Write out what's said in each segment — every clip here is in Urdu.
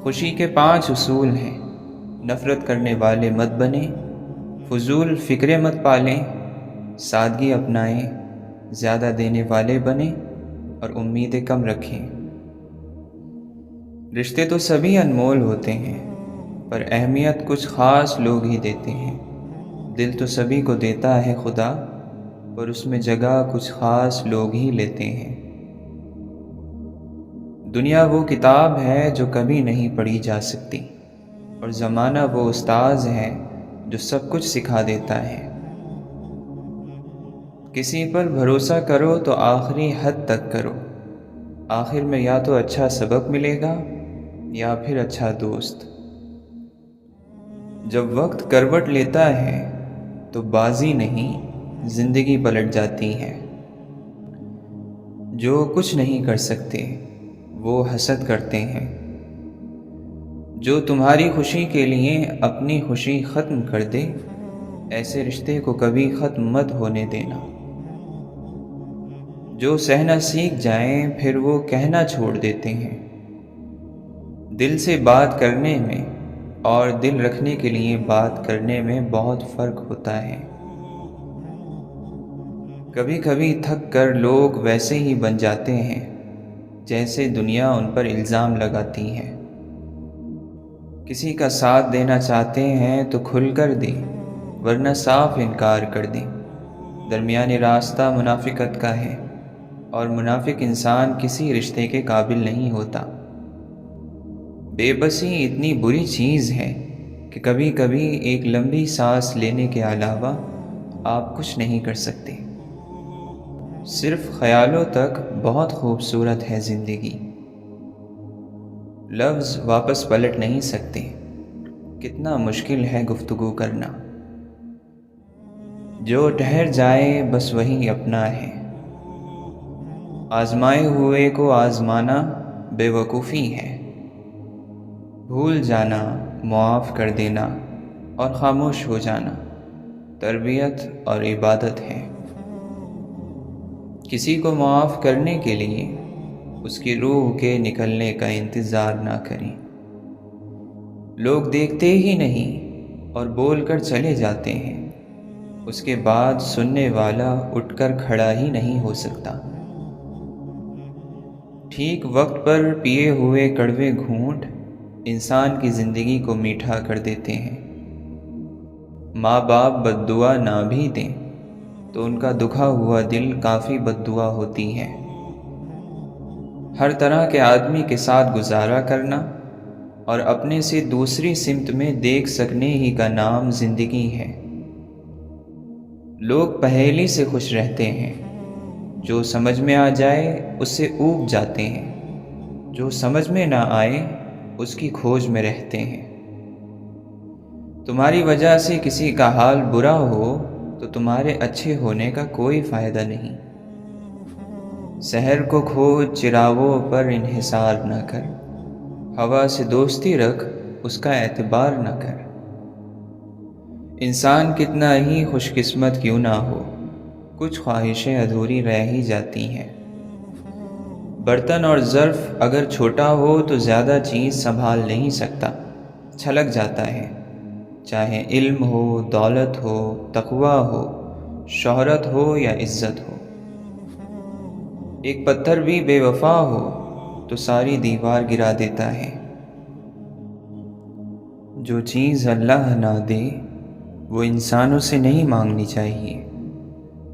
خوشی کے 5 اصول ہیں۔ نفرت کرنے والے مت بنیں، فضول فکریں مت پالیں، سادگی اپنائیں، زیادہ دینے والے بنیں اور امیدیں کم رکھیں۔ رشتے تو سبھی انمول ہوتے ہیں، پر اہمیت کچھ خاص لوگ ہی دیتے ہیں۔ دل تو سبھی کو دیتا ہے خدا، پر اس میں جگہ کچھ خاص لوگ ہی لیتے ہیں۔ دنیا وہ کتاب ہے جو کبھی نہیں پڑھی جا سکتی، اور زمانہ وہ استاذ ہے جو سب کچھ سکھا دیتا ہے۔ کسی پر بھروسہ کرو تو آخری حد تک کرو، آخر میں یا تو اچھا سبق ملے گا یا پھر اچھا دوست۔ جب وقت کروٹ لیتا ہے تو بازی نہیں، زندگی پلٹ جاتی ہے۔ جو کچھ نہیں کر سکتے وہ حسد کرتے ہیں۔ جو تمہاری خوشی کے لیے اپنی خوشی ختم کر دے، ایسے رشتے کو کبھی ختم مت ہونے دینا۔ جو سہنا سیکھ جائیں پھر وہ کہنا چھوڑ دیتے ہیں۔ دل سے بات کرنے میں اور دل رکھنے کے لیے بات کرنے میں بہت فرق ہوتا ہے۔ کبھی کبھی تھک کر لوگ ویسے ہی بن جاتے ہیں جیسے دنیا ان پر الزام لگاتی ہے۔ کسی کا ساتھ دینا چاہتے ہیں تو کھل کر دیں، ورنہ صاف انکار کر دیں۔ درمیانی راستہ منافقت کا ہے، اور منافق انسان کسی رشتے کے قابل نہیں ہوتا۔ بے بسی اتنی بری چیز ہے کہ کبھی کبھی ایک لمبی سانس لینے کے علاوہ آپ کچھ نہیں کر سکتے۔ صرف خیالوں تک بہت خوبصورت ہے زندگی۔ لفظ واپس پلٹ نہیں سکتے، کتنا مشکل ہے گفتگو کرنا۔ جو ٹھہر جائے بس وہی اپنا ہے۔ آزمائے ہوئے کو آزمانا بے وقوفی ہے۔ بھول جانا، معاف کر دینا اور خاموش ہو جانا تربیت اور عبادت ہے۔ کسی کو معاف کرنے کے لیے اس کی روح کے نکلنے کا انتظار نہ کریں۔ لوگ دیکھتے ہی نہیں اور بول کر چلے جاتے ہیں، اس کے بعد سننے والا اٹھ کر کھڑا ہی نہیں ہو سکتا۔ ٹھیک وقت پر پیے ہوئے کڑوے گھونٹ انسان کی زندگی کو میٹھا کر دیتے ہیں۔ ماں باپ بد دعا نہ بھی دیں تو ان کا دکھا ہوا دل کافی بد دعا ہوتی ہے۔ ہر طرح کے آدمی کے ساتھ گزارا کرنا اور اپنے سے دوسری سمت میں دیکھ سکنے ہی کا نام زندگی ہے۔ لوگ پہیلی سے خوش رہتے ہیں، جو سمجھ میں آ جائے اس سے اوب جاتے ہیں، جو سمجھ میں نہ آئے اس کی کھوج میں رہتے ہیں۔ تمہاری وجہ سے کسی کا حال برا ہو تو تمہارے اچھے ہونے کا کوئی فائدہ نہیں۔ سحر کو کھوج چراغوں پر انحصار نہ کر، ہوا سے دوستی رکھ اس کا اعتبار نہ کر۔ انسان کتنا ہی خوش قسمت کیوں نہ ہو، کچھ خواہشیں ادھوری رہ ہی جاتی ہیں۔ برتن اور ظرف اگر چھوٹا ہو تو زیادہ چیز سنبھال نہیں سکتا، چھلک جاتا ہے۔ چاہے علم ہو، دولت ہو، تقوی ہو، شہرت ہو یا عزت ہو۔ ایک پتھر بھی بے وفا ہو تو ساری دیوار گرا دیتا ہے۔ جو چیز اللہ نہ دے وہ انسانوں سے نہیں مانگنی چاہیے،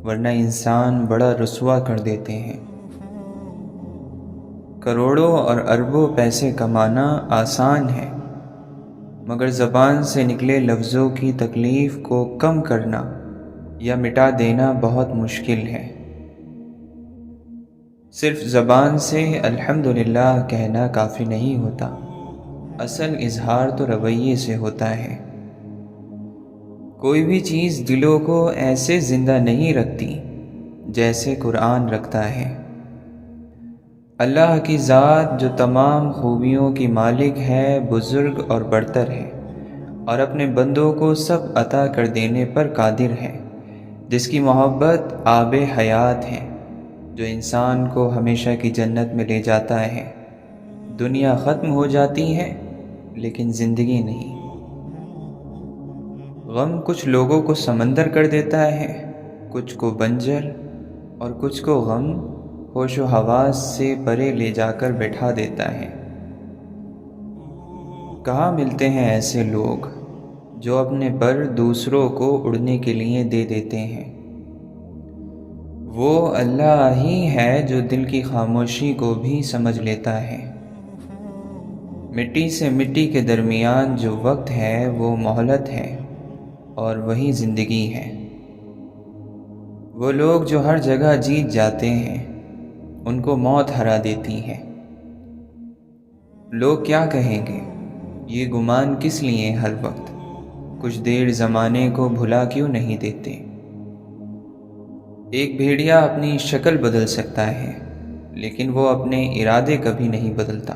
ورنہ انسان بڑا رسوا کر دیتے ہیں۔ کروڑوں اور اربوں پیسے کمانا آسان ہے، مگر زبان سے نکلے لفظوں کی تکلیف کو کم کرنا یا مٹا دینا بہت مشکل ہے۔ صرف زبان سے الحمدللہ کہنا کافی نہیں ہوتا، اصل اظہار تو رویے سے ہوتا ہے۔ کوئی بھی چیز دلوں کو ایسے زندہ نہیں رکھتی جیسے قرآن رکھتا ہے۔ اللہ کی ذات جو تمام خوبیوں کی مالک ہے، بزرگ اور برتر ہے، اور اپنے بندوں کو سب عطا کر دینے پر قادر ہے، جس کی محبت آب حیات ہے، جو انسان کو ہمیشہ کی جنت میں لے جاتا ہے۔ دنیا ختم ہو جاتی ہے لیکن زندگی نہیں۔ غم کچھ لوگوں کو سمندر کر دیتا ہے، کچھ کو بنجر، اور کچھ کو غم ہوش و حواس سے پرے لے جا کر بٹھا دیتا ہے۔ کہاں ملتے ہیں ایسے لوگ جو اپنے پر دوسروں کو اڑنے کے لیے دے دیتے ہیں؟ وہ اللہ ہی ہے جو دل کی خاموشی کو بھی سمجھ لیتا ہے۔ مٹی سے مٹی کے درمیان جو وقت ہے وہ مہلت ہے، اور وہی زندگی ہے۔ وہ لوگ جو ہر جگہ جیت جاتے ہیں، ان کو موت ہرا دیتی ہے۔ لوگ کیا کہیں گے، یہ گمان کس لیے ہر وقت کچھ دیر زمانے کو بھلا کیوں نہیں دیتے؟ ایک بھیڑیا اپنی شکل بدل سکتا ہے، لیکن وہ اپنے ارادے کبھی نہیں بدلتا۔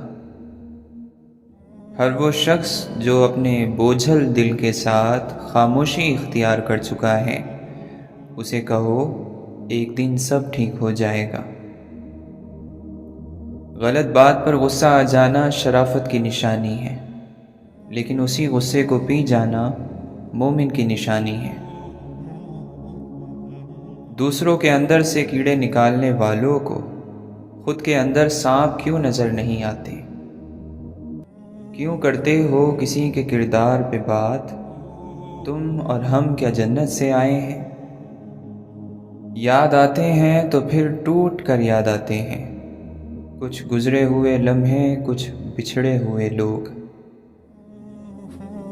ہر وہ شخص جو اپنے بوجھل دل کے ساتھ خاموشی اختیار کر چکا ہے، اسے کہو ایک دن سب ٹھیک ہو جائے گا۔ غلط بات پر غصہ آ جانا شرافت کی نشانی ہے، لیکن اسی غصے کو پی جانا مومن کی نشانی ہے۔ دوسروں کے اندر سے کیڑے نکالنے والوں کو خود کے اندر سانپ کیوں نظر نہیں آتے؟ کیوں کرتے ہو کسی کے کردار پہ بات؟ تم اور ہم کیا جنت سے آئے ہیں؟ یاد آتے ہیں تو پھر ٹوٹ کر یاد آتے ہیں، کچھ گزرے ہوئے لمحے، کچھ بچھڑے ہوئے لوگ،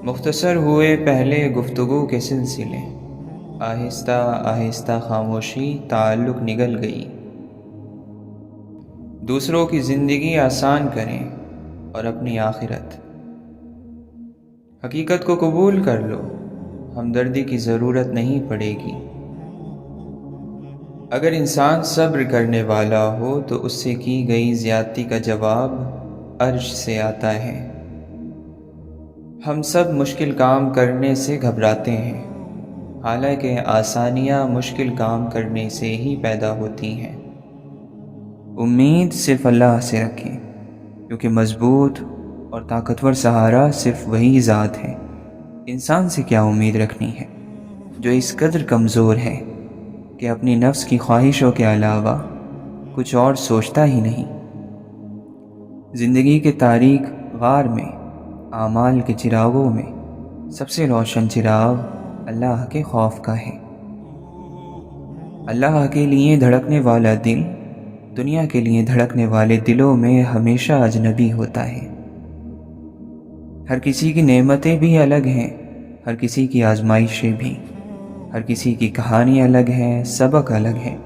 مختصر ہوئے پہلے گفتگو کے سلسلے، آہستہ آہستہ خاموشی تعلق نگل گئی۔ دوسروں کی زندگی آسان کریں اور اپنی آخرت۔ حقیقت کو قبول کر لو، ہمدردی کی ضرورت نہیں پڑے گی۔ اگر انسان صبر کرنے والا ہو تو اس سے کی گئی زیادتی کا جواب عرش سے آتا ہے۔ ہم سب مشکل کام کرنے سے گھبراتے ہیں، حالانکہ آسانیاں مشکل کام کرنے سے ہی پیدا ہوتی ہیں۔ امید صرف اللہ سے رکھیں، کیونکہ مضبوط اور طاقتور سہارا صرف وہی ذات ہے۔ انسان سے کیا امید رکھنی ہے جو اس قدر کمزور ہے کہ اپنی نفس کی خواہشوں کے علاوہ کچھ اور سوچتا ہی نہیں۔ زندگی کے تاریک غار میں، اعمال کے چراغوں میں سب سے روشن چراغ اللہ کے خوف کا ہے۔ اللہ کے لیے دھڑکنے والا دل دنیا کے لیے دھڑکنے والے دلوں میں ہمیشہ اجنبی ہوتا ہے۔ ہر کسی کی نعمتیں بھی الگ ہیں، ہر کسی کی آزمائشیں بھی، ہر کسی کی کہانی الگ ہے، سبق الگ ہے۔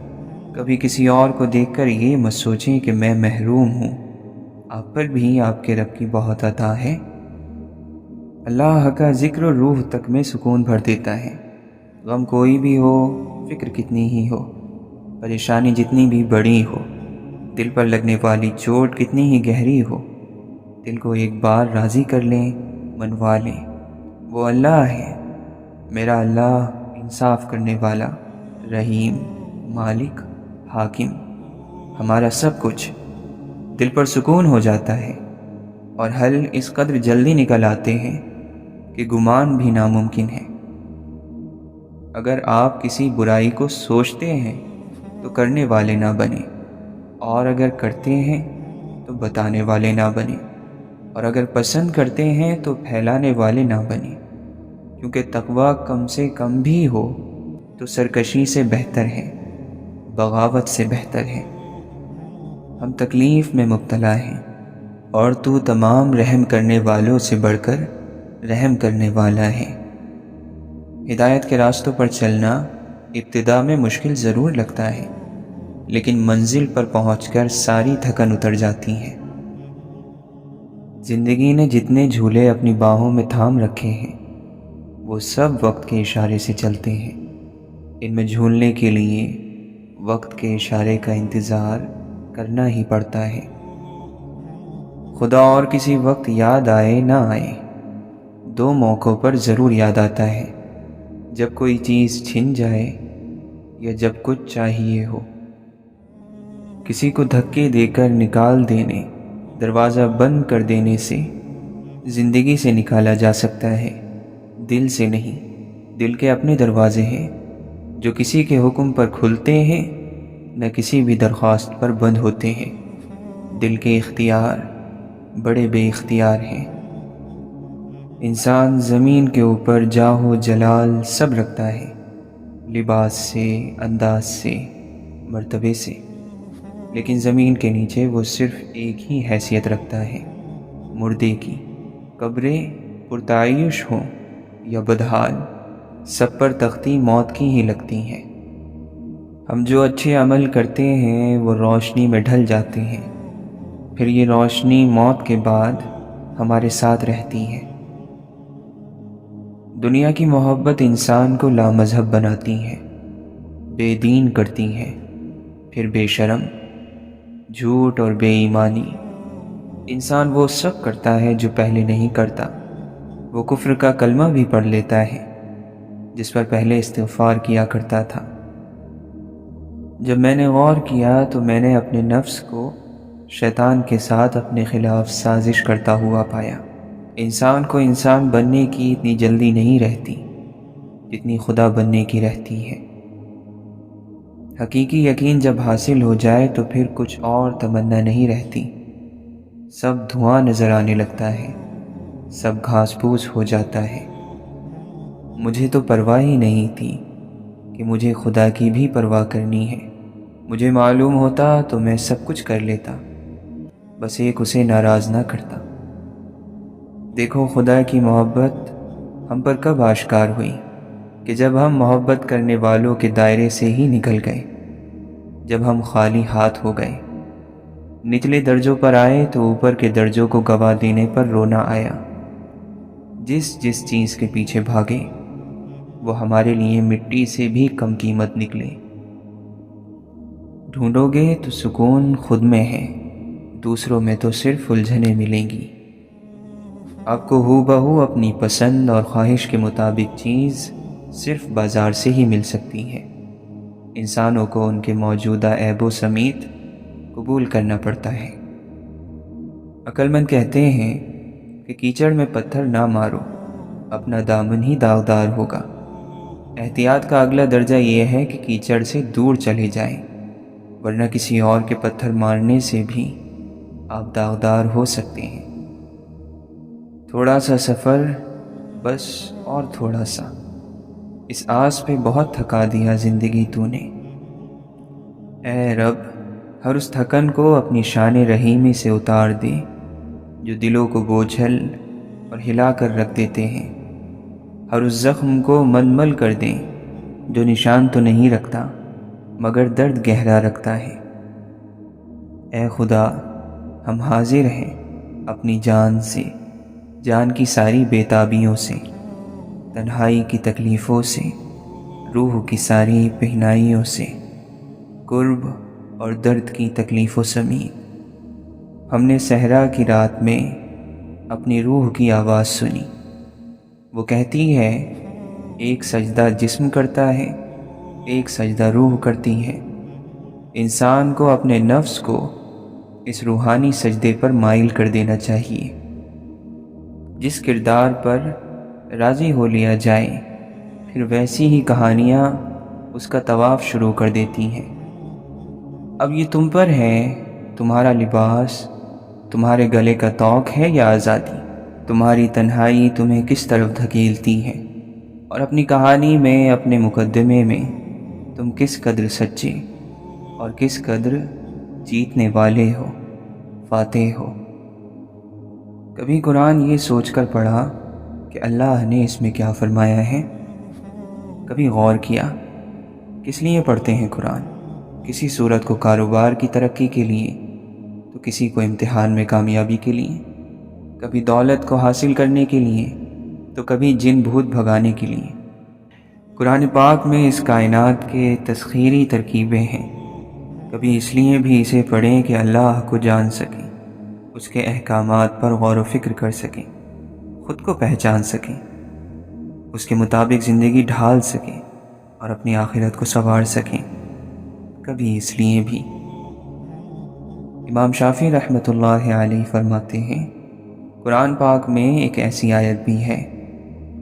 کبھی کسی اور کو دیکھ کر یہ مت سوچیں کہ میں محروم ہوں، آپ پر بھی آپ کے رب کی بہت عطا ہے۔ اللہ کا ذکر روح تک میں سکون بھر دیتا ہے۔ غم کوئی بھی ہو، فکر کتنی ہی ہو، پریشانی جتنی بھی بڑی ہو، دل پر لگنے والی چوٹ کتنی ہی گہری ہو، دل کو ایک بار راضی کر لیں، منوا لیں۔ وہ اللہ ہے، میرا اللہ، انصاف کرنے والا، رحیم، مالک، حاکم، ہمارا سب کچھ۔ دل پر سکون ہو جاتا ہے، اور حل اس قدر جلدی نکل آتے ہیں کہ گمان بھی ناممکن ہے۔ اگر آپ کسی برائی کو سوچتے ہیں تو کرنے والے نہ بنیں، اور اگر کرتے ہیں تو بتانے والے نہ بنیں، اور اگر پسند کرتے ہیں تو پھیلانے والے نہ بنیں، کیونکہ تقویٰ کم سے کم بھی ہو تو سرکشی سے بہتر ہے، بغاوت سے بہتر ہے۔ ہم تکلیف میں مبتلا ہیں، اور تو تمام رحم کرنے والوں سے بڑھ کر رحم کرنے والا ہے۔ ہدایت کے راستوں پر چلنا ابتدا میں مشکل ضرور لگتا ہے، لیکن منزل پر پہنچ کر ساری تھکن اتر جاتی ہے۔ زندگی نے جتنے جھولے اپنی باہوں میں تھام رکھے ہیں، وہ سب وقت کے اشارے سے چلتے ہیں۔ ان میں جھولنے کے لیے وقت کے اشارے کا انتظار کرنا ہی پڑتا ہے۔ خدا اور کسی وقت یاد آئے نہ آئے، دو موقعوں پر ضرور یاد آتا ہے، جب کوئی چیز چھن جائے یا جب کچھ چاہیے ہو۔ کسی کو دھکے دے کر نکال دینے، دروازہ بند کر دینے سے زندگی سے نکالا جا سکتا ہے، دل سے نہیں۔ دل کے اپنے دروازے ہیں جو کسی کے حکم پر کھلتے ہیں، نہ کسی بھی درخواست پر بند ہوتے ہیں۔ دل کے اختیار بڑے بے اختیار ہیں۔ انسان زمین کے اوپر جاہ و جلال سب رکھتا ہے، لباس سے، انداز سے، مرتبے سے، لیکن زمین کے نیچے وہ صرف ایک ہی حیثیت رکھتا ہے، مردے کی۔ قبریں پرتعیش ہوں یا بدحال، سب پر تختی موت کی ہی لگتی ہیں۔ ہم جو اچھے عمل کرتے ہیں وہ روشنی میں ڈھل جاتے ہیں، پھر یہ روشنی موت کے بعد ہمارے ساتھ رہتی ہے۔ دنیا کی محبت انسان کو لامذہب بناتی ہے، بے دین کرتی ہے، پھر بے شرم، جھوٹ اور بے ایمانی۔ انسان وہ سب کرتا ہے جو پہلے نہیں کرتا، وہ کفر کا کلمہ بھی پڑھ لیتا ہے جس پر پہلے استغفار کیا کرتا تھا۔ جب میں نے غور کیا تو میں نے اپنے نفس کو شیطان کے ساتھ اپنے خلاف سازش کرتا ہوا پایا۔ انسان کو انسان بننے کی اتنی جلدی نہیں رہتی جتنی خدا بننے کی رہتی ہے۔ حقیقی یقین جب حاصل ہو جائے تو پھر کچھ اور تمنا نہیں رہتی، سب دھواں نظر آنے لگتا ہے، سب گھاس پھوس ہو جاتا ہے۔ مجھے تو پرواہ ہی نہیں تھی کہ مجھے خدا کی بھی پرواہ کرنی ہے۔ مجھے معلوم ہوتا تو میں سب کچھ کر لیتا، بس ایک اسے ناراض نہ کرتا۔ دیکھو خدا کی محبت ہم پر کب آشکار ہوئی کہ جب ہم محبت کرنے والوں کے دائرے سے ہی نکل گئے، جب ہم خالی ہاتھ ہو گئے، نچلے درجوں پر آئے تو اوپر کے درجوں کو گوا دینے پر رونا آیا۔ جس چیز کے پیچھے بھاگے وہ ہمارے لیے مٹی سے بھی کم قیمت نکلے۔ ڈھونڈو گے تو سکون خود میں ہے، دوسروں میں تو صرف الجھنیں ملیں گی۔ آپ کو ہو بہو اپنی پسند اور خواہش کے مطابق چیز صرف بازار سے ہی مل سکتی ہے۔ انسانوں کو ان کے موجودہ عیبوں سمیت قبول کرنا پڑتا ہے۔ عقل مند کہتے ہیں کہ کیچڑ میں پتھر نہ مارو، اپنا دامن ہی داغدار ہوگا۔ احتیاط کا اگلا درجہ یہ ہے کہ کیچڑ سے دور چلے جائیں، ورنہ کسی اور کے پتھر مارنے سے بھی آپ داغدار ہو سکتے ہیں۔ تھوڑا سا سفر، بس اور تھوڑا سا، اس آس پہ بہت تھکا دیا زندگی تو نے۔ اے رب، ہر اس تھکن کو اپنی شان رحیمی سے اتار دے جو دلوں کو بوجھل اور ہلا کر رکھ دیتے ہیں۔ ہر اس زخم کو ململ کر دیں جو نشان تو نہیں رکھتا مگر درد گہرا رکھتا ہے۔ اے خدا، ہم حاضر ہیں اپنی جان سے، جان کی ساری بے تابیوں سے، تنہائی کی تکلیفوں سے، روح کی ساری پہنائیوں سے، قرب اور درد کی تکلیفوں سمیت۔ ہم نے صحرا کی رات میں اپنی روح کی آواز سنی، وہ کہتی ہے ایک سجدہ جسم کرتا ہے، ایک سجدہ روح کرتی ہے۔ انسان کو اپنے نفس کو اس روحانی سجدے پر مائل کر دینا چاہیے۔ جس کردار پر راضی ہو لیا جائے، پھر ویسی ہی کہانیاں اس کا طواف شروع کر دیتی ہیں۔ اب یہ تم پر ہے، تمہارا لباس تمہارے گلے کا طوق ہے یا آزادی؟ تمہاری تنہائی تمہیں کس طرف دھکیلتی ہے، اور اپنی کہانی میں، اپنے مقدمے میں تم کس قدر سچے اور کس قدر جیتنے والے ہو، فاتح ہو۔ کبھی قرآن یہ سوچ کر پڑھا کہ اللہ نے اس میں کیا فرمایا ہے؟ کبھی غور کیا کس لیے پڑھتے ہیں قرآن؟ کسی صورت کو کاروبار کی ترقی کے لیے، تو کسی کو امتحان میں کامیابی کے لیے، کبھی دولت کو حاصل کرنے کے لیے، تو کبھی جن بھوت بھگانے کے لیے۔ قرآن پاک میں اس کائنات کے تسخیری ترکیبیں ہیں۔ کبھی اس لیے بھی اسے پڑھیں کہ اللہ کو جان سکیں، اس کے احکامات پر غور و فکر کر سکیں، خود کو پہچان سکیں، اس کے مطابق زندگی ڈھال سکیں اور اپنی آخرت کو سنوار سکیں۔ کبھی اس لیے بھی۔ امام شافعی رحمۃ اللہ علیہ فرماتے ہیں قرآن پاک میں ایک ایسی آیت بھی ہے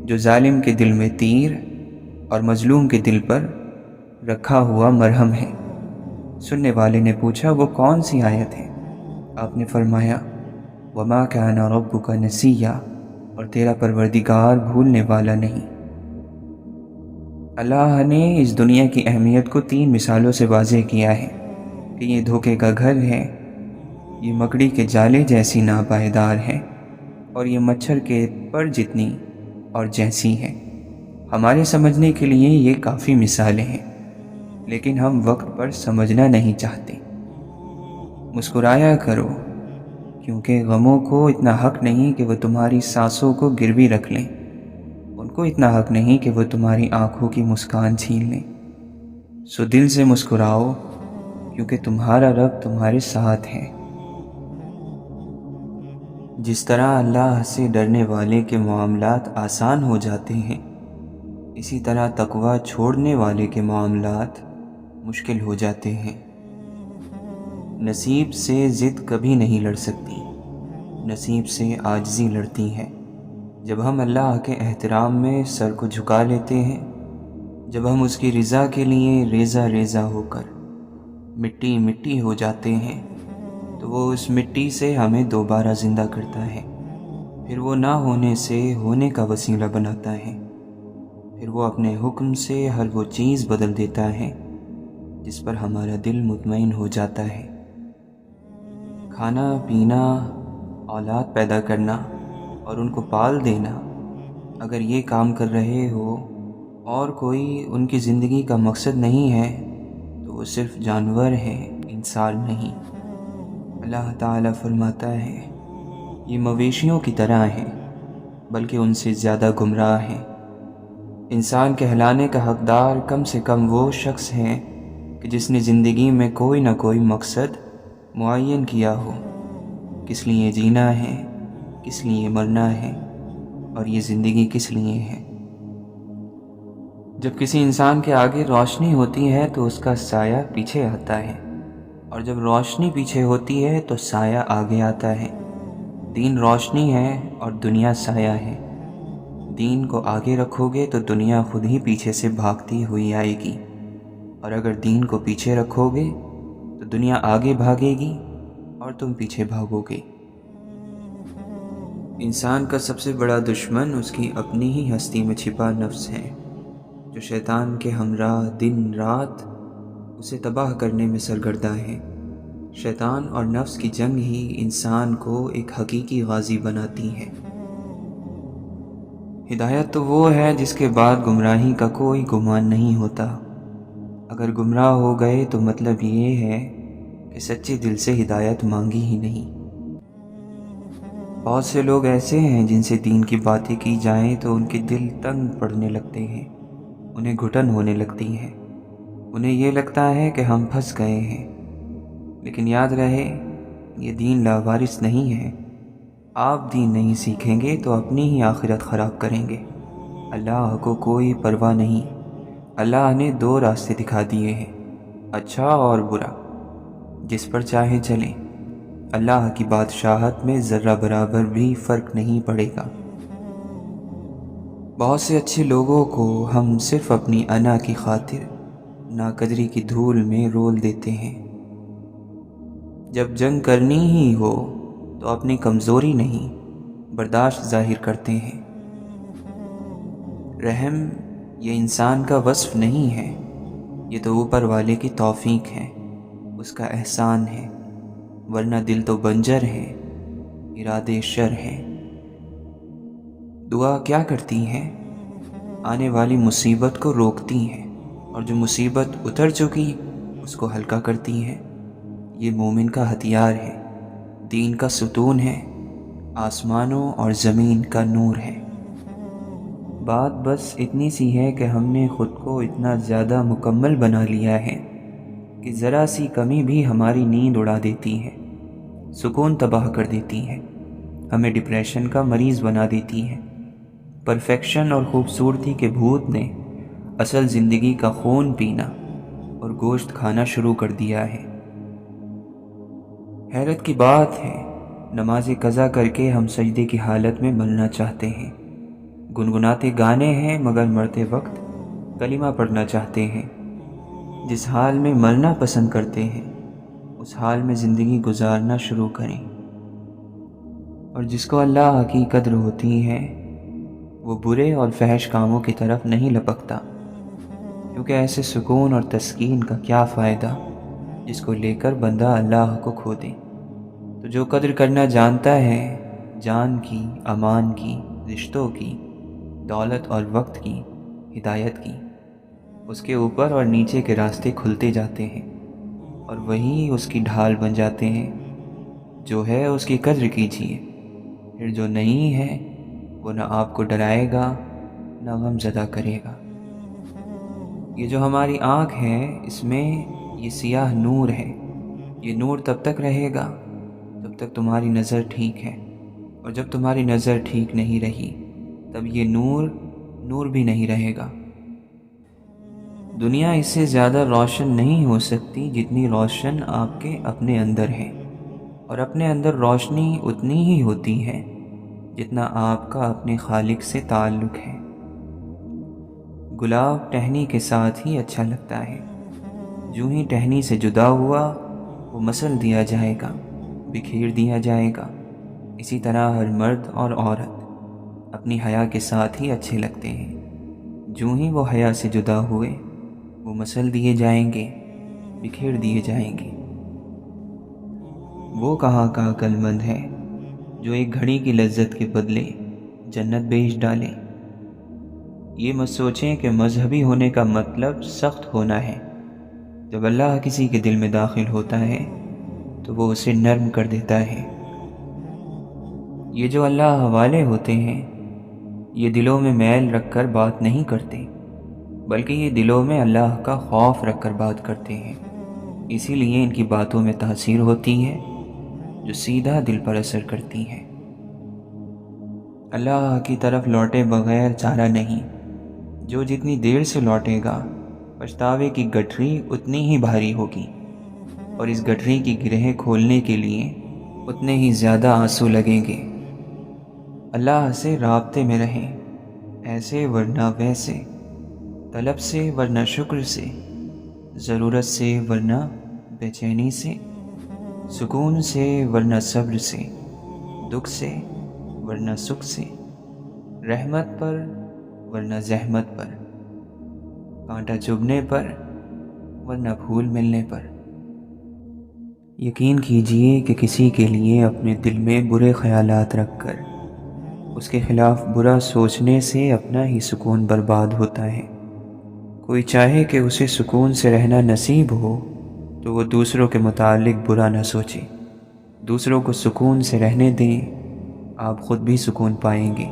جو ظالم کے دل میں تیر اور مظلوم کے دل پر رکھا ہوا مرہم ہے۔ سننے والے نے پوچھا وہ کون سی آیت ہے؟ آپ نے فرمایا وَمَا كَانَ رَبُّكَ نَسِيًّا، اور تیرا پروردگار بھولنے والا نہیں۔ اللہ نے اس دنیا کی اہمیت کو 3 مثالوں سے واضح کیا ہے کہ یہ دھوکے کا گھر ہے، یہ مکڑی کے جالے جیسی ناپائیدار ہے، اور یہ مچھر کے پر جتنی اور جیسی ہے۔ ہمارے سمجھنے کے لیے یہ کافی مثالیں ہیں، لیکن ہم وقت پر سمجھنا نہیں چاہتے۔ مسکرایا کرو، کیونکہ غموں کو اتنا حق نہیں کہ وہ تمہاری سانسوں کو گروی رکھ لیں، ان کو اتنا حق نہیں کہ وہ تمہاری آنکھوں کی مسکان چھین لیں۔ سو دل سے مسکراؤ، کیونکہ تمہارا رب تمہارے ساتھ ہے۔ جس طرح اللہ سے ڈرنے والے کے معاملات آسان ہو جاتے ہیں، اسی طرح تقویٰ چھوڑنے والے کے معاملات مشکل ہو جاتے ہیں۔ نصیب سے ضد کبھی نہیں لڑ سکتی، نصیب سے عاجزی لڑتی ہے۔ جب ہم اللہ کے احترام میں سر کو جھکا لیتے ہیں، جب ہم اس کی رضا کے لیے ریزہ ریزہ ہو کر مٹی مٹی ہو جاتے ہیں، تو وہ اس مٹی سے ہمیں دوبارہ زندہ کرتا ہے، پھر وہ نہ ہونے سے ہونے کا وسیلہ بناتا ہے، پھر وہ اپنے حکم سے ہر وہ چیز بدل دیتا ہے جس پر ہمارا دل مطمئن ہو جاتا ہے۔ کھانا پینا، اولاد پیدا کرنا اور ان کو پال دینا، اگر یہ کام کر رہے ہو اور کوئی ان کی زندگی کا مقصد نہیں ہے تو وہ صرف جانور ہے، انسان نہیں۔ اللہ تعالیٰ فرماتا ہے یہ مویشیوں کی طرح ہیں بلکہ ان سے زیادہ گمراہ ہیں۔ انسان کہلانے کا حقدار کم سے کم وہ شخص ہے کہ جس نے زندگی میں کوئی نہ کوئی مقصد معین کیا ہو، کس لیے جینا ہے، کس لیے مرنا ہے، اور یہ زندگی کس لیے ہے۔ جب کسی انسان کے آگے روشنی ہوتی ہے تو اس کا سایہ پیچھے آتا ہے، اور جب روشنی پیچھے ہوتی ہے تو سایہ آگے آتا ہے۔ دین روشنی ہے اور دنیا سایہ ہے۔ دین کو آگے رکھو گے تو دنیا خود ہی پیچھے سے بھاگتی ہوئی آئے گی، اور اگر دین کو پیچھے رکھو گے تو دنیا آگے بھاگے گی اور تم پیچھے بھاگو گے۔ انسان کا سب سے بڑا دشمن اس کی اپنی ہی ہستی میں چھپا نفس ہے، جو شیطان کے ہمراہ دن رات اسے تباہ کرنے میں سرگردہ ہے۔ شیطان اور نفس کی جنگ ہی انسان کو ایک حقیقی غازی بناتی ہے۔ ہدایت تو وہ ہے جس کے بعد گمراہی کا کوئی گمان نہیں ہوتا۔ اگر گمراہ ہو گئے تو مطلب یہ ہے کہ سچے دل سے ہدایت مانگی ہی نہیں۔ بہت سے لوگ ایسے ہیں جن سے دین کی باتیں کی جائیں تو ان کے دل تنگ پڑنے لگتے ہیں، انہیں گھٹن ہونے لگتی ہے، انہیں یہ لگتا ہے کہ ہم پھنس گئے ہیں۔ لیکن یاد رہے یہ دین لاوارث نہیں ہے۔ آپ دین نہیں سیکھیں گے تو اپنی ہی آخرت خراب کریں گے۔ اللہ کو کوئی پرواہ نہیں۔ اللہ نے 2 راستے دکھا دیے ہیں، اچھا اور برا، جس پر چاہے چلیں۔ اللہ کی بادشاہت میں ذرہ برابر بھی فرق نہیں پڑے گا۔ بہت سے اچھے لوگوں کو ہم صرف اپنی انا کی خاطر ناقدری کی دھول میں رول دیتے ہیں۔ جب جنگ کرنی ہی ہو تو اپنی کمزوری نہیں، برداشت ظاہر کرتے ہیں۔ رحم یہ انسان کا وصف نہیں ہے، یہ تو اوپر والے کی توفیق ہے، اس کا احسان ہے، ورنہ دل تو بنجر ہے، ارادے شر ہیں۔ دعا کیا کرتی ہیں؟ آنے والی مصیبت کو روکتی ہیں، اور جو مصیبت اتر چکی اس کو ہلکا کرتی ہیں۔ یہ مومن کا ہتھیار ہے، دین کا ستون ہے، آسمانوں اور زمین کا نور ہے۔ بات بس اتنی سی ہے کہ ہم نے خود کو اتنا زیادہ مکمل بنا لیا ہے کہ ذرا سی کمی بھی ہماری نیند اڑا دیتی ہے، سکون تباہ کر دیتی ہے، ہمیں ڈپریشن کا مریض بنا دیتی ہے۔ پرفیکشن اور خوبصورتی کے بھوت نے اصل زندگی کا خون پینا اور گوشت کھانا شروع کر دیا ہے۔ حیرت کی بات ہے، نماز قضا کر کے ہم سجدے کی حالت میں مرنا چاہتے ہیں، گنگناتے گانے ہیں مگر مرتے وقت کلمہ پڑھنا چاہتے ہیں۔ جس حال میں مرنا پسند کرتے ہیں اس حال میں زندگی گزارنا شروع کریں۔ اور جس کو اللہ کی قدر ہوتی ہے وہ برے اور فحش کاموں کی طرف نہیں لپکتا، کیونکہ ایسے سکون اور تسکین کا کیا فائدہ جس کو لے کر بندہ اللہ کو کھو دے۔ تو جو قدر کرنا جانتا ہے جان کی، امان کی، رشتوں کی، دولت اور وقت کی، ہدایت کی، اس کے اوپر اور نیچے کے راستے کھلتے جاتے ہیں اور وہی اس کی ڈھال بن جاتے ہیں۔ جو ہے اس کی قدر کیجیے، پھر جو نہیں ہے وہ نہ آپ کو ڈرائے گا نہ غم زدہ کرے گا۔ یہ جو ہماری آنکھ ہے اس میں یہ سیاہ نور ہے، یہ نور تب تک رہے گا جب تک تمہاری نظر ٹھیک ہے، اور جب تمہاری نظر ٹھیک نہیں رہی تب یہ نور بھی نہیں رہے گا۔ دنیا اس سے زیادہ روشن نہیں ہو سکتی جتنی روشن آپ کے اپنے اندر ہے، اور اپنے اندر روشنی اتنی ہی ہوتی ہے جتنا آپ کا اپنے خالق سے تعلق ہے۔ گلاب ٹہنی کے ساتھ ہی اچھا لگتا ہے، جو ہی ٹہنی سے جدا ہوا وہ مسل دیا جائے گا، بکھیر دیا جائے گا۔ اسی طرح ہر مرد اور عورت اپنی حیا کے ساتھ ہی اچھے لگتے ہیں، جو ہی وہ حیا سے جدا ہوئے وہ مسل دیے جائیں گے، بکھیر دیے جائیں گے۔ وہ کہاں کا عقل مند ہے جو ایک گھڑی کی لذت کے بدلے جنت بیچ ڈالے۔ یہ مت سوچیں کہ مذہبی ہونے کا مطلب سخت ہونا ہے۔ جب اللہ کسی کے دل میں داخل ہوتا ہے تو وہ اسے نرم کر دیتا ہے۔ یہ جو اللہ حوالے ہوتے ہیں یہ دلوں میں میل رکھ کر بات نہیں کرتے، بلکہ یہ دلوں میں اللہ کا خوف رکھ کر بات کرتے ہیں۔ اسی لیے ان کی باتوں میں تاثیر ہوتی ہے جو سیدھا دل پر اثر کرتی ہے۔ اللہ کی طرف لوٹے بغیر چارہ نہیں، جو جتنی دیر سے لوٹے گا پچھتاوے کی گٹھری اتنی ہی بھاری ہوگی، اور اس گٹھری کی گرہیں کھولنے کے لیے اتنے ہی زیادہ آنسو لگیں گے۔ اللہ سے رابطے میں رہیں، ایسے ورنہ ویسے، طلب سے ورنہ شکر سے، ضرورت سے ورنہ بے چینی سے، سکون سے ورنہ صبر سے، دکھ سے ورنہ سکھ سے، رحمت پر ورنہ زحمت پر، کانٹا چبھنے پر ورنہ پھول ملنے پر۔ یقین کیجئے کہ کسی کے لیے اپنے دل میں برے خیالات رکھ کر اس کے خلاف برا سوچنے سے اپنا ہی سکون برباد ہوتا ہے۔ کوئی چاہے کہ اسے سکون سے رہنا نصیب ہو تو وہ دوسروں کے متعلق برا نہ سوچے، دوسروں کو سکون سے رہنے دیں، آپ خود بھی سکون پائیں گے۔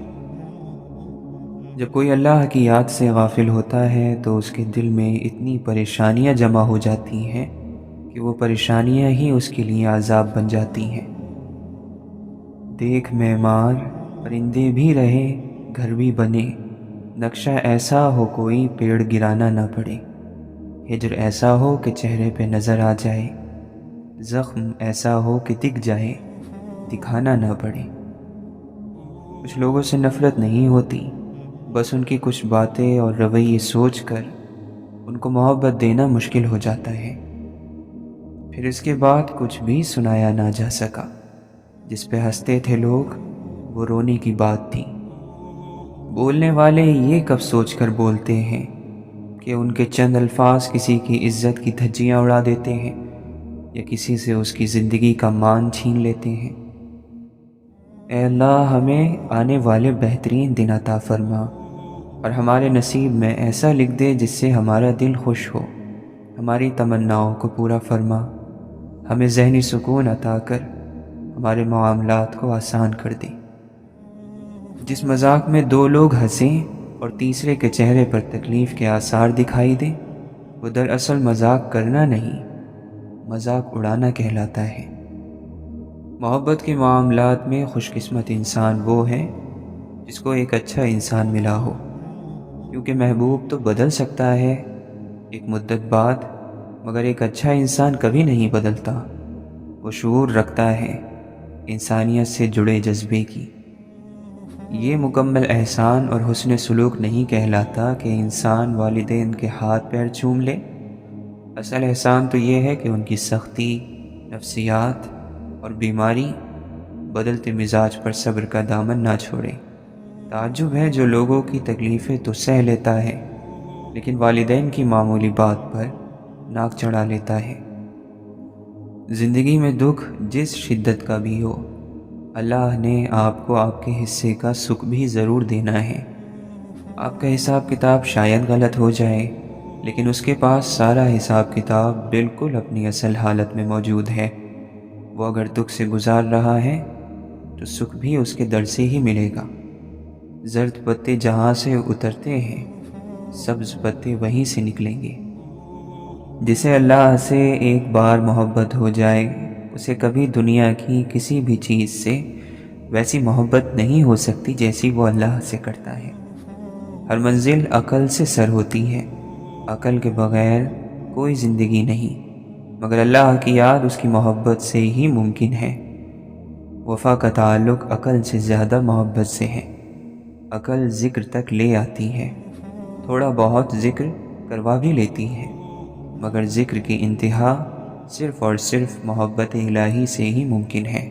جب کوئی اللہ کی یاد سے غافل ہوتا ہے تو اس کے دل میں اتنی پریشانیاں جمع ہو جاتی ہیں کہ وہ پریشانیاں ہی اس کے لیے عذاب بن جاتی ہیں۔ دیکھ معمار پرندے بھی رہے گھر بھی بنے، نقشہ ایسا ہو کوئی پیڑ گرانا نہ پڑے، ہجر ایسا ہو کہ چہرے پہ نظر آ جائے، زخم ایسا ہو کہ دکھ جائے، دکھانا نہ پڑے۔ کچھ لوگوں سے نفرت نہیں ہوتی، بس ان کی کچھ باتیں اور رویے سوچ کر ان کو محبت دینا مشکل ہو جاتا ہے۔ پھر اس کے بعد کچھ بھی سنایا نہ جا سکا، جس پہ ہنستے تھے لوگ وہ رونے کی بات تھی۔ بولنے والے یہ کب سوچ کر بولتے ہیں کہ ان کے چند الفاظ کسی کی عزت کی دھجیاں اڑا دیتے ہیں یا کسی سے اس کی زندگی کا مان چھین لیتے ہیں۔ اے اللہ ہمیں آنے والے بہترین دن عطا فرما اور ہمارے نصیب میں ایسا لکھ دے جس سے ہمارا دل خوش ہو، ہماری تمناؤں کو پورا فرما، ہمیں ذہنی سکون عطا کر ہمارے معاملات کو آسان کر دے۔ جس مذاق میں دو لوگ ہنسیں اور تیسرے کے چہرے پر تکلیف کے آثار دکھائی دیں، وہ دراصل مذاق کرنا نہیں، مذاق اڑانا کہلاتا ہے۔ محبت کے معاملات میں خوش قسمت انسان وہ ہے جس کو ایک اچھا انسان ملا ہو، کیونکہ محبوب تو بدل سکتا ہے ایک مدت بعد، مگر ایک اچھا انسان کبھی نہیں بدلتا۔ وہ شعور رکھتا ہے، انسانیت سے جڑے جذبے کی۔ یہ مکمل احسان اور حسن سلوک نہیں کہلاتا کہ انسان والدین کے ہاتھ پیر چوم لے۔ اصل احسان تو یہ ہے کہ ان کی سختی، نفسیات اور بیماری، بدلتے مزاج پر صبر کا دامن نہ چھوڑے۔ تعجب ہے جو لوگوں کی تکلیفیں تو سہ لیتا ہے، لیکن والدین کی معمولی بات پر ناک چڑھا لیتا ہے۔ زندگی میں دکھ جس شدت کا بھی ہو، اللہ نے آپ کو آپ کے حصے کا سکھ بھی ضرور دینا ہے۔ آپ کا حساب کتاب شاید غلط ہو جائے، لیکن اس کے پاس سارا حساب کتاب بالکل اپنی اصل حالت میں موجود ہے۔ وہ اگر دکھ سے گزار رہا ہے تو سکھ بھی اس کے در سے ہی ملے گا۔ زرد پتے جہاں سے اترتے ہیں، سبز پتے وہیں سے نکلیں گے۔ جسے اللہ سے ایک بار محبت ہو جائے، اسے کبھی دنیا کی کسی بھی چیز سے ویسی محبت نہیں ہو سکتی جیسی وہ اللہ سے کرتا ہے۔ ہر منزل عقل سے سر ہوتی ہے، عقل کے بغیر کوئی زندگی نہیں، مگر اللہ کی یاد اس کی محبت سے ہی ممکن ہے۔ وفا کا تعلق عقل سے زیادہ محبت سے ہے۔ عقل ذکر تک لے آتی ہے، تھوڑا بہت ذکر کروا بھی لیتی ہے، مگر ذکر کی انتہا صرف اور صرف محبت الہی سے ہی ممکن ہے۔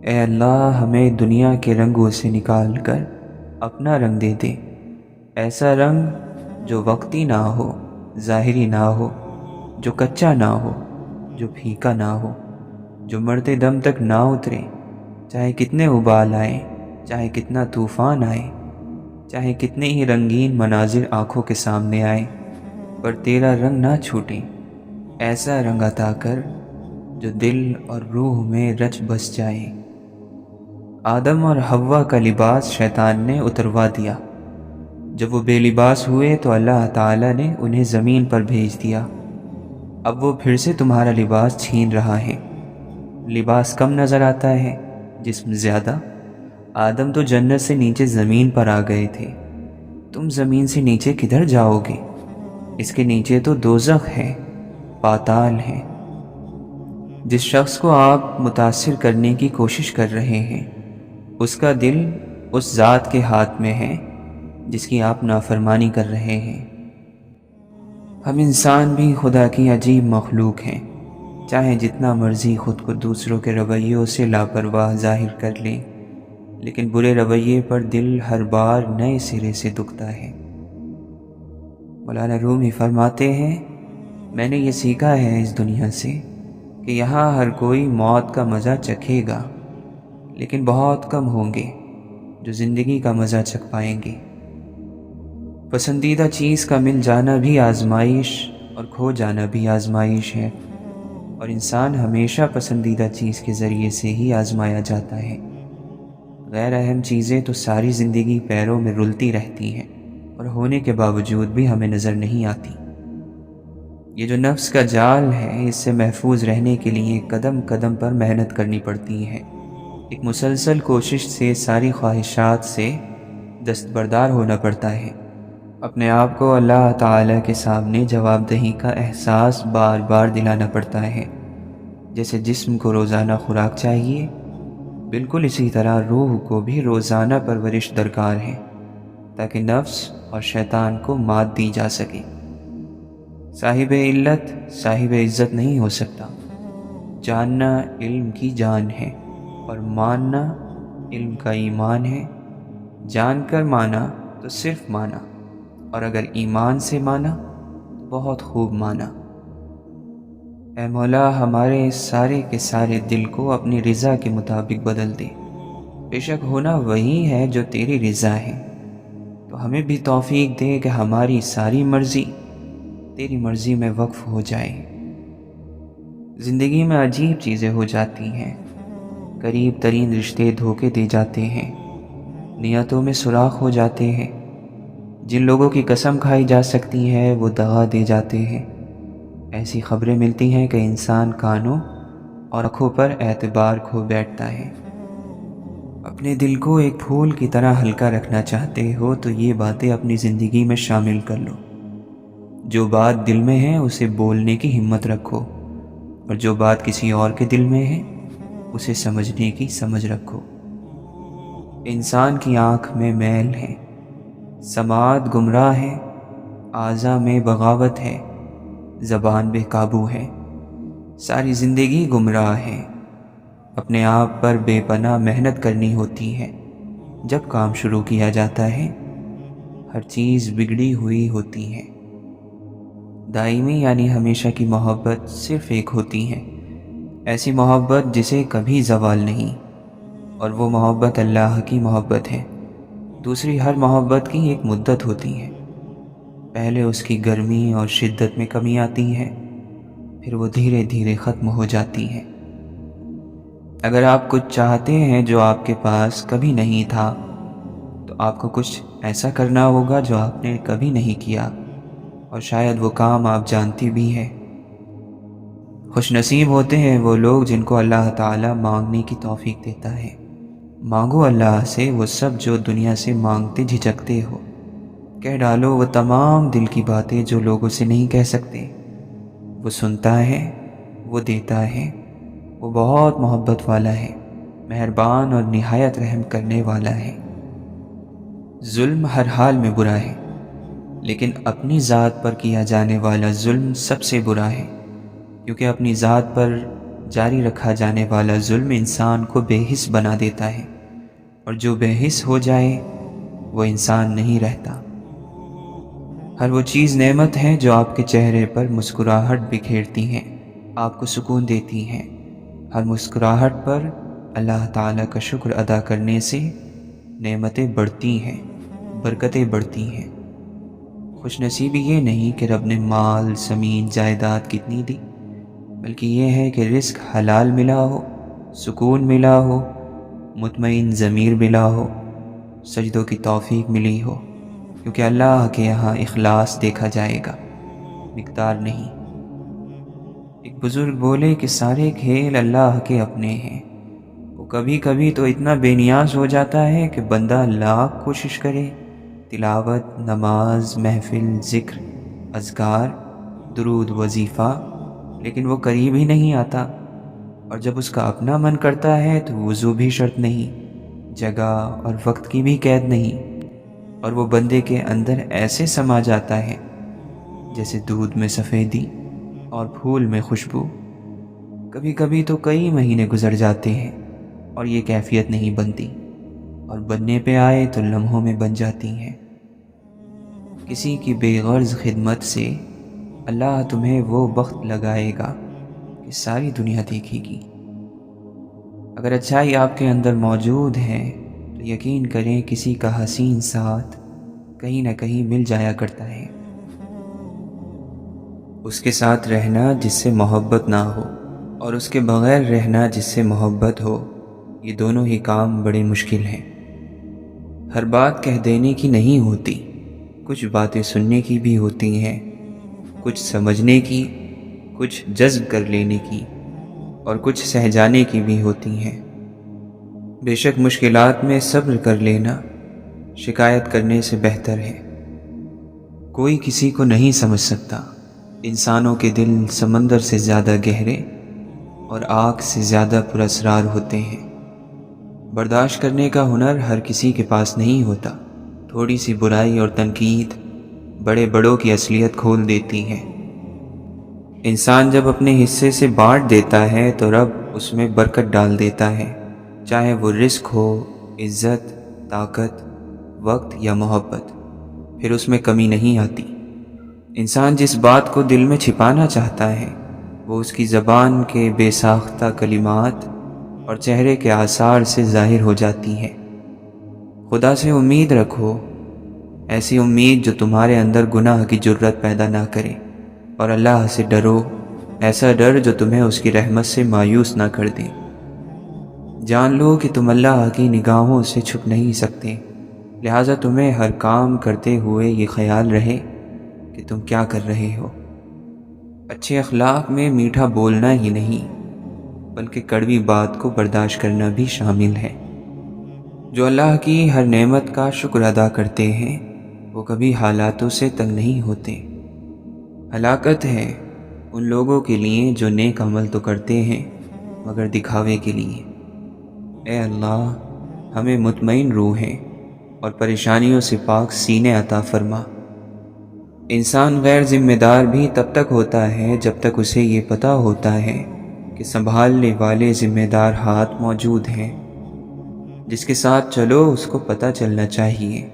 اے اللہ، ہمیں دنیا کے رنگوں سے نکال کر اپنا رنگ دے دے، ایسا رنگ جو وقتی نہ ہو، ظاہری نہ ہو، جو کچا نہ ہو، جو پھیکا نہ ہو، جو مرتے دم تک نہ اترے، چاہے کتنے ابال آئیں، چاہے کتنا طوفان آئے، چاہے کتنے ہی رنگین مناظر آنکھوں کے سامنے آئے، پر تیرا رنگ نہ چھوٹے۔ ایسا رنگ عطا کر جو دل اور روح میں رچ بس جائے۔ آدم اور حوا کا لباس شیطان نے اتروا دیا۔ جب وہ بے لباس ہوئے تو اللہ تعالیٰ نے انہیں زمین پر بھیج دیا۔ اب وہ پھر سے تمہارا لباس چھین رہا ہے۔ لباس کم نظر آتا ہے، جسم زیادہ۔ آدم تو جنت سے نیچے زمین پر آ گئے تھے، تم زمین سے نیچے کدھر جاؤ گے؟ اس کے نیچے تو دوزخ ہے، پاتال ہے۔ جس شخص کو آپ متاثر کرنے کی کوشش کر رہے ہیں، اس کا دل اس ذات کے ہاتھ میں ہے جس کی آپ نافرمانی کر رہے ہیں۔ ہم انسان بھی خدا کی عجیب مخلوق ہیں، چاہے جتنا مرضی خود کو دوسروں کے رویوں سے لاپرواہ ظاہر کر لیں، لیکن برے رویے پر دل ہر بار نئے سرے سے دکھتا ہے۔ مولانا رومی فرماتے ہیں، میں نے یہ سیکھا ہے اس دنیا سے کہ یہاں ہر کوئی موت کا مزہ چکھے گا، لیکن بہت کم ہوں گے جو زندگی کا مزہ چکھ پائیں گے۔ پسندیدہ چیز کا مل جانا بھی آزمائش اور کھو جانا بھی آزمائش ہے، اور انسان ہمیشہ پسندیدہ چیز کے ذریعے سے ہی آزمایا جاتا ہے۔ غیر اہم چیزیں تو ساری زندگی پیروں میں رلتی رہتی ہیں، اور ہونے کے باوجود بھی ہمیں نظر نہیں آتی۔ یہ جو نفس کا جال ہے، اس سے محفوظ رہنے کے لیے قدم قدم پر محنت کرنی پڑتی ہے۔ ایک مسلسل کوشش سے ساری خواہشات سے دستبردار ہونا پڑتا ہے۔ اپنے آپ کو اللہ تعالیٰ کے سامنے جواب دہی کا احساس بار بار دلانا پڑتا ہے۔ جیسے جسم کو روزانہ خوراک چاہیے، بالکل اسی طرح روح کو بھی روزانہ پرورش درکار ہے، تاکہ نفس اور شیطان کو مات دی جا سکے۔ صاحب علت صاحب عزت نہیں ہو سکتا۔ جاننا علم کی جان ہے، اور ماننا علم کا ایمان ہے۔ جان کر مانا تو صرف مانا، اور اگر ایمان سے مانا تو بہت خوب مانا۔ اے مولا، ہمارے سارے کے سارے دل کو اپنی رضا کے مطابق بدل دے۔ بے شک ہونا وہی ہے جو تیری رضا ہے، تو ہمیں بھی توفیق دے کہ ہماری ساری مرضی تیری مرضی میں وقف ہو جائے۔ زندگی میں عجیب چیزیں ہو جاتی ہیں، قریب ترین رشتے دھوکے دے جاتے ہیں، نیتوں میں سوراخ ہو جاتے ہیں، جن لوگوں کی قسم کھائی جا سکتی ہے وہ دغا دے جاتے ہیں۔ ایسی خبریں ملتی ہیں کہ انسان کانوں اور آنکھوں پر اعتبار کھو بیٹھتا ہے۔ اپنے دل کو ایک پھول کی طرح ہلکا رکھنا چاہتے ہو تو یہ باتیں اپنی زندگی میں شامل کر لو۔ جو بات دل میں ہے اسے بولنے کی ہمت رکھو، اور جو بات کسی اور کے دل میں ہے اسے سمجھنے کی سمجھ رکھو۔ انسان کی آنکھ میں میل ہے، سماعت گمراہ ہے، اعضاء میں بغاوت ہے، زبان بے قابو ہے، ساری زندگی گمراہ ہے۔ اپنے آپ پر بے پناہ محنت کرنی ہوتی ہے۔ جب کام شروع کیا جاتا ہے ہر چیز بگڑی ہوئی ہوتی ہے۔ دائمی یعنی ہمیشہ کی محبت صرف ایک ہوتی ہے، ایسی محبت جسے کبھی زوال نہیں، اور وہ محبت اللہ کی محبت ہے۔ دوسری ہر محبت کی ایک مدت ہوتی ہے، پہلے اس کی گرمی اور شدت میں کمی آتی ہے، پھر وہ دھیرے دھیرے ختم ہو جاتی ہے۔ اگر آپ کچھ چاہتے ہیں جو آپ کے پاس کبھی نہیں تھا تو آپ کو کچھ ایسا کرنا ہوگا جو آپ نے کبھی نہیں کیا، اور شاید وہ کام آپ جانتی بھی ہیں۔ خوش نصیب ہوتے ہیں وہ لوگ جن کو اللہ تعالیٰ مانگنے کی توفیق دیتا ہے۔ مانگو اللہ سے وہ سب جو دنیا سے مانگتے جھجکتے ہو، کہہ ڈالو وہ تمام دل کی باتیں جو لوگوں سے نہیں کہہ سکتے۔ وہ سنتا ہے، وہ دیتا ہے، وہ بہت محبت والا ہے، مہربان اور نہایت رحم کرنے والا ہے۔ ظلم ہر حال میں برا ہے، لیکن اپنی ذات پر کیا جانے والا ظلم سب سے برا ہے، کیونکہ اپنی ذات پر جاری رکھا جانے والا ظلم انسان کو بے حس بنا دیتا ہے، اور جو بے حس ہو جائے وہ انسان نہیں رہتا۔ ہر وہ چیز نعمت ہے جو آپ کے چہرے پر مسکراہٹ بکھیرتی ہیں، آپ کو سکون دیتی ہیں۔ ہر مسکراہٹ پر اللہ تعالیٰ کا شکر ادا کرنے سے نعمتیں بڑھتی ہیں، برکتیں بڑھتی ہیں۔ خوش نصیبی یہ نہیں کہ رب نے مال، زمین، جائیداد کتنی دی، بلکہ یہ ہے کہ رزق حلال ملا ہو، سکون ملا ہو، مطمئن ضمیر ملا ہو، سجدوں کی توفیق ملی ہو، کیونکہ اللہ کے یہاں اخلاص دیکھا جائے گا، مقدار نہیں۔ ایک بزرگ بولے کہ سارے کھیل اللہ کے اپنے ہیں، وہ کبھی کبھی تو اتنا بے نیاز ہو جاتا ہے کہ بندہ لاکھ کوشش کرے، تلاوت، نماز، محفل، ذکر، اذکار، درود، وظیفہ، لیکن وہ قریب ہی نہیں آتا۔ اور جب اس کا اپنا من کرتا ہے تو وضو بھی شرط نہیں، جگہ اور وقت کی بھی قید نہیں، اور وہ بندے کے اندر ایسے سما جاتا ہے جیسے دودھ میں سفیدی اور پھول میں خوشبو۔ کبھی کبھی تو کئی مہینے گزر جاتے ہیں اور یہ کیفیت نہیں بنتی، اور بننے پہ آئے تو لمحوں میں بن جاتی ہیں۔ کسی کی بے غرض خدمت سے اللہ تمہیں وہ بخت لگائے گا کہ ساری دنیا دیکھے گی۔ اگر اچھائی آپ کے اندر موجود ہے تو یقین کریں کسی کا حسین ساتھ کہیں نہ کہیں مل جایا کرتا ہے۔ اس کے ساتھ رہنا جس سے محبت نہ ہو، اور اس کے بغیر رہنا جس سے محبت ہو، یہ دونوں ہی کام بڑے مشکل ہیں۔ ہر بات کہہ دینے کی نہیں ہوتی، کچھ باتیں سننے کی بھی ہوتی ہیں، کچھ سمجھنے کی، کچھ جذب کر لینے کی، اور کچھ سہ جانے کی بھی ہوتی ہیں۔ بے شک مشکلات میں صبر کر لینا شکایت کرنے سے بہتر ہے۔ کوئی کسی کو نہیں سمجھ سکتا، انسانوں کے دل سمندر سے زیادہ گہرے اور آگ سے زیادہ پراسرار ہوتے ہیں۔ برداشت کرنے کا ہنر ہر کسی کے پاس نہیں ہوتا۔ تھوڑی سی برائی اور تنقید بڑے بڑوں کی اصلیت کھول دیتی ہے۔ انسان جب اپنے حصے سے بانٹ دیتا ہے تو رب اس میں برکت ڈال دیتا ہے، چاہے وہ رزق ہو، عزت، طاقت، وقت یا محبت، پھر اس میں کمی نہیں آتی۔ انسان جس بات کو دل میں چھپانا چاہتا ہے وہ اس کی زبان کے بے ساختہ کلمات اور چہرے کے آثار سے ظاہر ہو جاتی ہے۔ خدا سے امید رکھو، ایسی امید جو تمہارے اندر گناہ کی جرت پیدا نہ کرے، اور اللہ سے ڈرو، ایسا ڈر جو تمہیں اس کی رحمت سے مایوس نہ کر دے۔ جان لو کہ تم اللہ کی نگاہوں سے چھپ نہیں سکتے، لہٰذا تمہیں ہر کام کرتے ہوئے یہ خیال رہے کہ تم کیا کر رہے ہو۔ اچھے اخلاق میں میٹھا بولنا ہی نہیں بلکہ کڑوی بات کو برداشت کرنا بھی شامل ہے۔ جو اللہ کی ہر نعمت کا شکر ادا کرتے ہیں وہ کبھی حالاتوں سے تنگ نہیں ہوتے۔ ہلاکت ہے ان لوگوں کے لیے جو نیک عمل تو کرتے ہیں مگر دکھاوے کے لیے۔ اے اللہ، ہمیں مطمئن روحیں اور پریشانیوں سے پاک سینے عطا فرما۔ انسان غیر ذمہ دار بھی تب تک ہوتا ہے جب تک اسے یہ پتہ ہوتا ہے کہ سنبھالنے والے ذمہ دار ہاتھ موجود ہیں۔ جس کے ساتھ چلو اس کو پتہ چلنا چاہیے،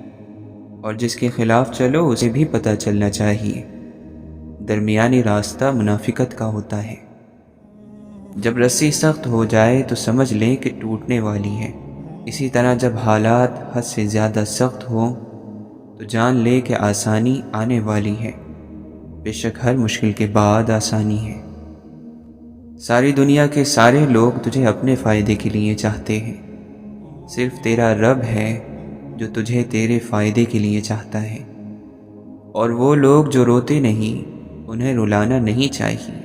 اور جس کے خلاف چلو اسے بھی پتہ چلنا چاہیے۔ درمیانی راستہ منافقت کا ہوتا ہے۔ جب رسی سخت ہو جائے تو سمجھ لیں کہ ٹوٹنے والی ہے، اسی طرح جب حالات حد سے زیادہ سخت ہوں تو جان لے کہ آسانی آنے والی ہے۔ بے شک ہر مشکل کے بعد آسانی ہے۔ ساری دنیا کے سارے لوگ تجھے اپنے فائدے کے لیے چاہتے ہیں، صرف تیرا رب ہے جو تجھے تیرے فائدے کے لیے چاہتا ہے۔ اور وہ لوگ جو روتے نہیں انہیں رلانا نہیں چاہیے،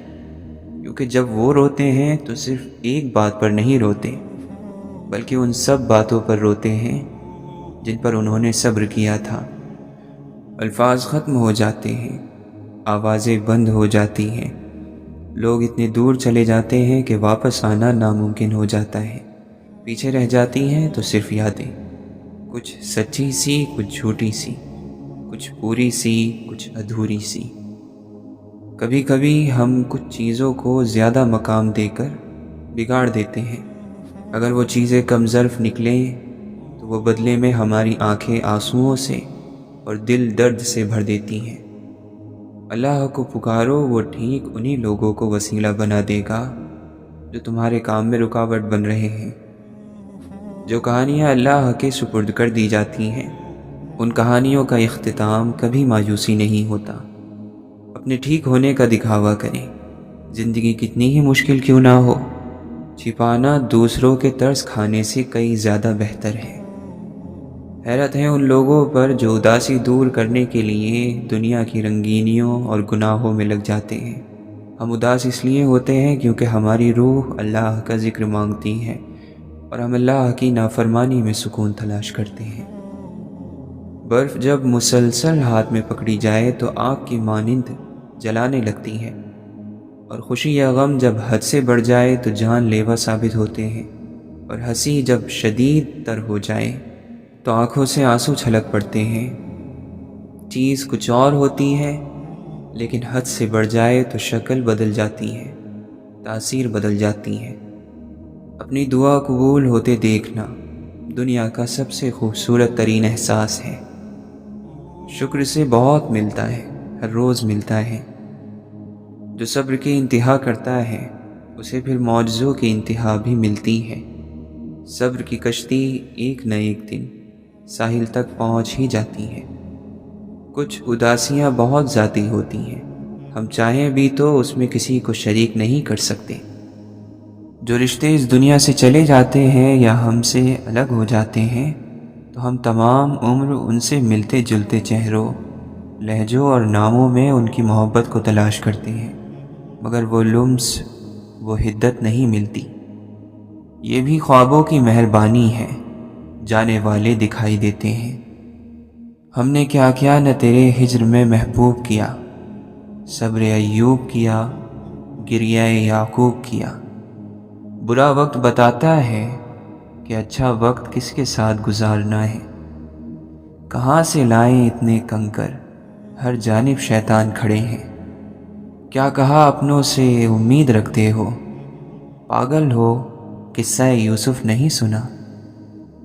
کیونکہ جب وہ روتے ہیں تو صرف ایک بات پر نہیں روتے بلکہ ان سب باتوں پر روتے ہیں جن پر انہوں نے صبر کیا تھا۔ الفاظ ختم ہو جاتے ہیں، آوازیں بند ہو جاتی ہیں، لوگ اتنے دور چلے جاتے ہیں کہ واپس آنا ناممکن ہو جاتا ہے۔ پیچھے رہ جاتی ہیں تو صرف یادیں، کچھ سچی سی، کچھ جھوٹی سی، کچھ پوری سی، کچھ ادھوری سی۔ کبھی کبھی ہم کچھ چیزوں کو زیادہ مقام دے کر بگاڑ دیتے ہیں۔ اگر وہ چیزیں کم ظرف نکلیں تو وہ بدلے میں ہماری آنکھیں آنسوؤں سے اور دل درد سے بھر دیتی ہیں۔ اللہ کو پکارو، وہ ٹھیک انہی لوگوں کو وسیلہ بنا دے گا جو تمہارے کام میں رکاوٹ بن رہے ہیں۔ جو کہانیاں اللہ کے سپرد کر دی جاتی ہیں ان کہانیوں کا اختتام کبھی مایوسی نہیں ہوتا۔ اپنے ٹھیک ہونے کا دکھاوا کریں، زندگی کتنی ہی مشکل کیوں نہ ہو، چھپانا دوسروں کے ترس کھانے سے کئی زیادہ بہتر ہے۔ حیرت ہے ان لوگوں پر جو اداسی دور کرنے کے لیے دنیا کی رنگینیوں اور گناہوں میں لگ جاتے ہیں۔ ہم اداس اس لیے ہوتے ہیں کیونکہ ہماری روح اللہ کا ذکر مانگتی ہے اور ہم اللہ کی نافرمانی میں سکون تلاش کرتے ہیں۔ برف جب مسلسل ہاتھ میں پکڑی جائے تو آگ کی مانند جلانے لگتی ہے، اور خوشی یا غم جب حد سے بڑھ جائے تو جان لیوا ثابت ہوتے ہیں، اور ہنسی جب شدید تر ہو جائے تو آنکھوں سے آنسو چھلک پڑتے ہیں۔ چیز کچھ اور ہوتی ہے لیکن حد سے بڑھ جائے تو شکل بدل جاتی ہے، تاثیر بدل جاتی ہے۔ اپنی دعا قبول ہوتے دیکھنا دنیا کا سب سے خوبصورت ترین احساس ہے۔ شکر سے بہت ملتا ہے، ہر روز ملتا ہے۔ جو صبر کی انتہا کرتا ہے اسے پھر معجزوں کی انتہا بھی ملتی ہے۔ صبر کی کشتی ایک نہ ایک دن ساحل تک پہنچ ہی جاتی ہے۔ کچھ اداسیاں بہت ذاتی ہوتی ہیں، ہم چاہیں بھی تو اس میں کسی کو شریک نہیں کر سکتے۔ جو رشتے اس دنیا سے چلے جاتے ہیں یا ہم سے الگ ہو جاتے ہیں تو ہم تمام عمر ان سے ملتے جلتے چہروں، لہجوں اور ناموں میں ان کی محبت کو تلاش کرتے ہیں، مگر وہ لمس، وہ حدت نہیں ملتی۔ یہ بھی خوابوں کی مہربانی ہے، جانے والے دکھائی دیتے ہیں۔ ہم نے کیا کیا نہ تیرے ہجر میں محبوب کیا، صبر ایوب کیا، گریہ یعقوب کیا۔ برا وقت بتاتا ہے کہ اچھا وقت کس کے ساتھ گزارنا ہے۔ کہاں سے لائیں اتنے کنکر، ہر جانب شیطان کھڑے ہیں۔ کیا کہا اپنوں سے امید رکھتے ہو، پاگل ہو قصہ یوسف نہیں سنا۔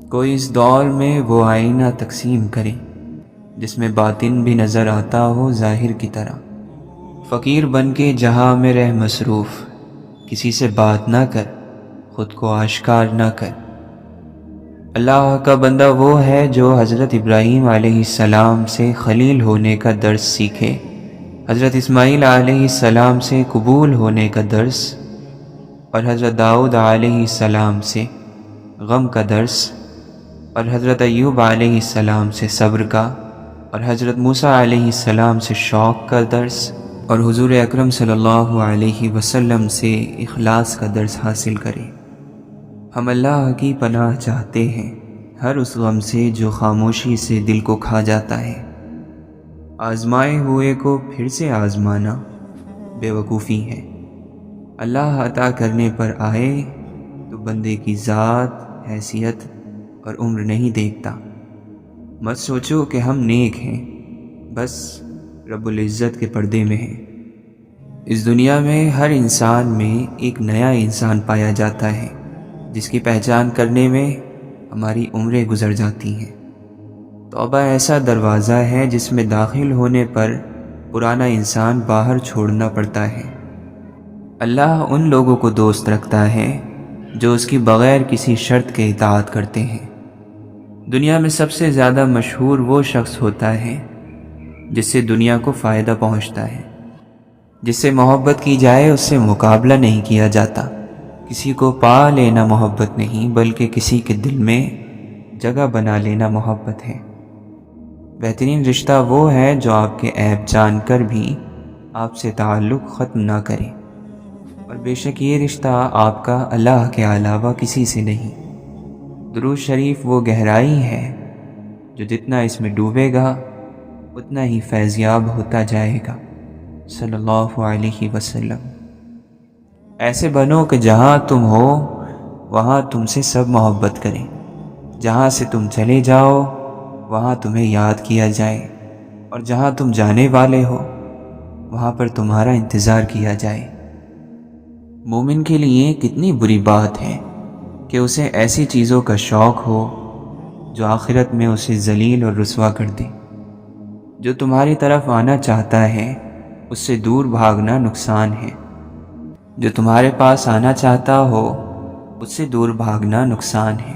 کوئی اس دور میں وہ آئینہ تقسیم کرے جس میں باطن بھی نظر آتا ہو ظاہر کی طرح۔ فقیر بن کے جہاں میں رہ مصروف، کسی سے بات نہ کر، خود کو آشکار نہ کر۔ اللہ کا بندہ وہ ہے جو حضرت ابراہیم علیہ السلام سے خلیل ہونے کا درس سیکھے، حضرت اسماعیل علیہ السلام سے قبول ہونے کا درس، اور حضرت داؤد علیہ السلام سے غم کا درس، اور حضرت ایوب علیہ السلام سے صبر کا، اور حضرت موسیٰ علیہ السلام سے شوق کا درس، اور حضور اکرم صلی اللہ علیہ وسلم سے اخلاص کا درس حاصل کرے۔ ہم اللہ کی پناہ چاہتے ہیں ہر اس غم سے جو خاموشی سے دل کو کھا جاتا ہے۔ آزمائے ہوئے کو پھر سے آزمانا بے وقوفی ہے۔ اللہ عطا کرنے پر آئے تو بندے کی ذات، حیثیت اور عمر نہیں دیکھتا۔ مت سوچو کہ ہم نیک ہیں، بس رب العزت کے پردے میں ہیں۔ اس دنیا میں ہر انسان میں ایک نیا انسان پایا جاتا ہے، جس کی پہچان کرنے میں ہماری عمریں گزر جاتی ہیں۔ توبہ ایسا دروازہ ہے جس میں داخل ہونے پر پرانا انسان باہر چھوڑنا پڑتا ہے۔ اللہ ان لوگوں کو دوست رکھتا ہے جو اس کی بغیر کسی شرط کے اطاعت کرتے ہیں۔ دنیا میں سب سے زیادہ مشہور وہ شخص ہوتا ہے جس سے دنیا کو فائدہ پہنچتا ہے۔ جس سے محبت کی جائے اس سے مقابلہ نہیں کیا جاتا۔ کسی کو پا لینا محبت نہیں، بلکہ کسی کے دل میں جگہ بنا لینا محبت ہے۔ بہترین رشتہ وہ ہے جو آپ کے عیب جان کر بھی آپ سے تعلق ختم نہ کرے، اور بے شک یہ رشتہ آپ کا اللہ کے علاوہ کسی سے نہیں۔ درود شریف وہ گہرائی ہے جو جتنا اس میں ڈوبے گا اتنا ہی فیضیاب ہوتا جائے گا۔ صلی اللہ علیہ وسلم۔ ایسے بنو کہ جہاں تم ہو وہاں تم سے سب محبت کریں، جہاں سے تم چلے جاؤ وہاں تمہیں یاد کیا جائے، اور جہاں تم جانے والے ہو وہاں پر تمہارا انتظار کیا جائے۔ مومن کے لیے کتنی بری بات ہے کہ اسے ایسی چیزوں کا شوق ہو جو آخرت میں اسے ذلیل اور رسوا کر دے۔ جو تمہاری طرف آنا چاہتا ہے اس سے دور بھاگنا نقصان ہے۔ جو تمہارے پاس آنا چاہتا ہو اس سے دور بھاگنا نقصان ہے،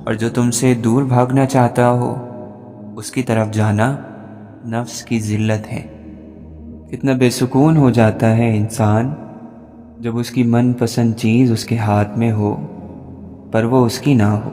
اور جو تم سے دور بھاگنا چاہتا ہو اس کی طرف جانا نفس کی ذلت ہے۔ کتنا بے سکون ہو جاتا ہے انسان جب اس کی من پسند چیز اس کے ہاتھ میں ہو پر وہ اس کی نہ ہو۔